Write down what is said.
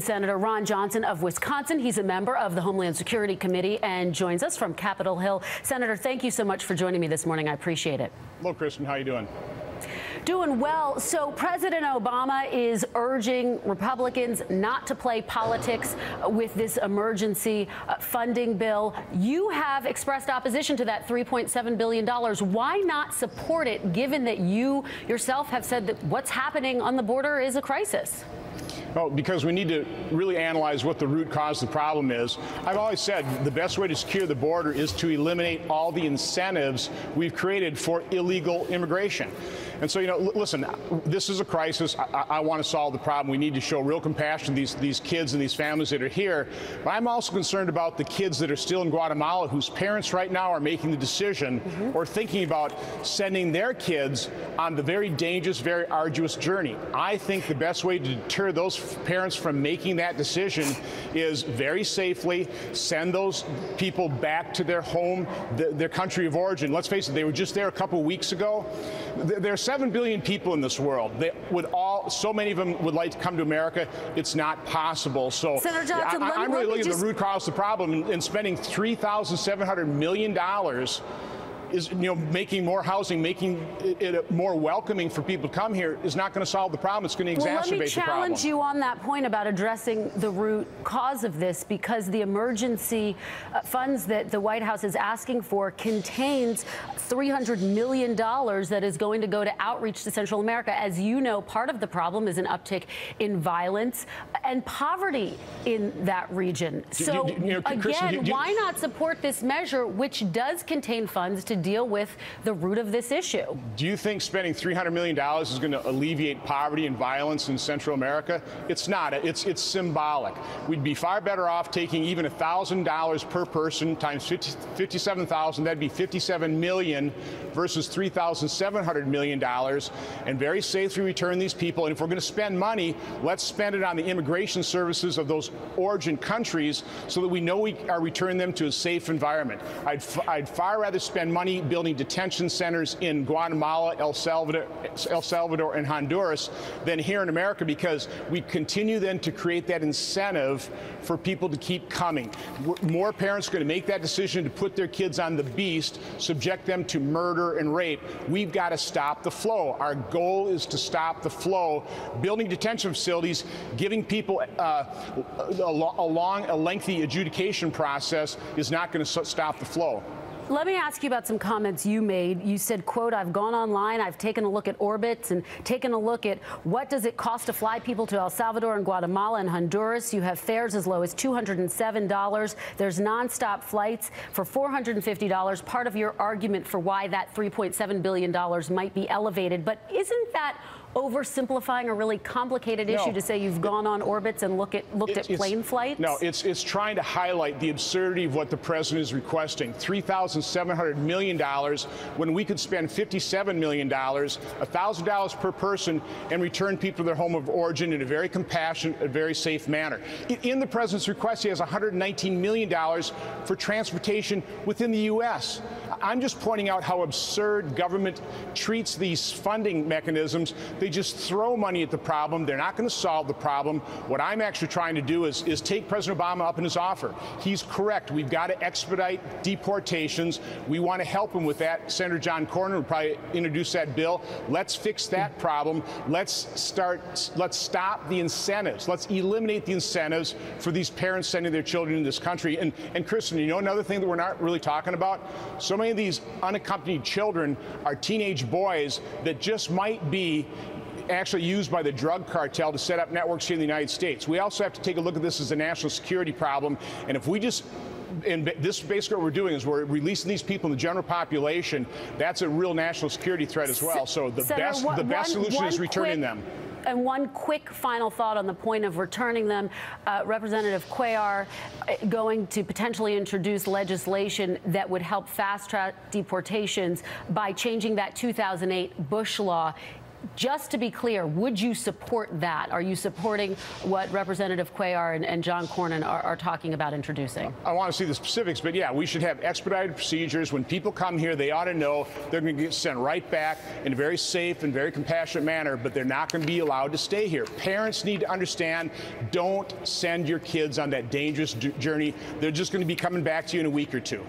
Senator Ron Johnson of Wisconsin. He's a member of the Homeland Security Committee and joins us from Capitol Hill. Senator, thank you so much for joining me this morning. I appreciate it. Hello, Kristen. How are you doing? Doing well. So President Obama is urging Republicans not to play politics with this emergency funding bill. You have expressed opposition to that $3.7 billion. Why not support it, given that you yourself have said that what's happening on the border is a crisis? Well, because we need to really analyze what the root cause of the problem is. I've always said the best way to secure the border is to eliminate all the incentives we've created for illegal immigration. And so, listen, this is a crisis. I want to solve the problem. We need to show real compassion to these kids and these families that are here. But I'm also concerned about the kids that are still in Guatemala, whose parents right now are making the decision or thinking about sending their kids on the very dangerous, very arduous journey. I think the best way to deter those parents from making that decision is very safely send those people back to their home, their country of origin. Let's face it, they were just there a couple of weeks ago. There are 7 billion people in this world. So many of them would like to come to America. It's not possible. So Senator Johnson, I'm really looking at the root cause of the problem, and spending $3,700 million is, making more housing, making it more welcoming for people to come here is not going to solve the problem. It's going to exacerbate the problem. Let me challenge you on that point about addressing the root cause of this, because the emergency funds that the White House is asking for contains $300 million that is going to go to outreach to Central America. As you know, part of the problem is an uptick in violence and poverty in that region. So, again, why not support this measure, which does contain funds to deal with the root of this issue? Do you think spending $300 million is going to alleviate poverty and violence in Central America? It's not. It's symbolic. We'd be far better off taking even $1,000 per person times 57,000. That'd be $57 million versus $3,700 million, and very safely return these people. And if we're going to spend money, let's spend it on the immigration services of those origin countries so that we know we are returning them to a safe environment. I'd far rather spend money building detention centers in Guatemala, El Salvador, and Honduras than here in America, because we continue then to create that incentive for people to keep coming. More parents are going to make that decision to put their kids on the beast, subject them to murder and rape. We've got to stop the flow. Our goal is to stop the flow. Building detention facilities, giving people a lengthy adjudication process is not going to stop the flow. Let me ask you about some comments you made. You said, quote, I've gone online, I've taken a look at orbits and taken a look at what does it cost to fly people to El Salvador and Guatemala and Honduras. You have fares as low as $207. There's nonstop flights for $450. Part of your argument for why that $3.7 billion might be elevated. But isn't that oversimplifying a really complicated issue to say you've gone on orbits and looked at plane flights? No, it's trying to highlight the absurdity of what the president is requesting. $3,700 million when we could spend $57 million, $1,000 per person, and return people to their home of origin in a very compassionate, a very safe manner. In the president's request, he has $119 million for transportation within the U.S. I'm just pointing out how absurd government treats these funding mechanisms. They just throw money at the problem. They're not going to solve the problem. What I'm actually trying to do is take President Obama up in his offer. He's correct. We've got to expedite deportations. We want to help him with that. Senator John Cornyn will probably introduce that bill. Let's fix that problem. Let's stop the incentives. Let's eliminate the incentives for these parents sending their children in this country. And Kristen, another thing that we're not really talking about? So many of these unaccompanied children are teenage boys that just might be actually used by the drug cartel to set up networks here in the United States. We also have to take a look at this as a national security problem. And if we just this basically what we're doing is we're releasing these people in the general population. That's a real national security threat as well. So the best solution is returning them. And one quick final thought on the point of returning them. Representative Cuellar going to potentially introduce legislation that would help fast-track deportations by changing that 2008 Bush law. Just to be clear, would you support that? Are you supporting what Representative Cuellar and John Cornyn are talking about introducing? I want to see the specifics, but yeah, we should have expedited procedures. When people come here, they ought to know they're going to get sent right back in a very safe and very compassionate manner, but they're not going to be allowed to stay here. Parents need to understand, don't send your kids on that dangerous journey. They're just going to be coming back to you in a week or two.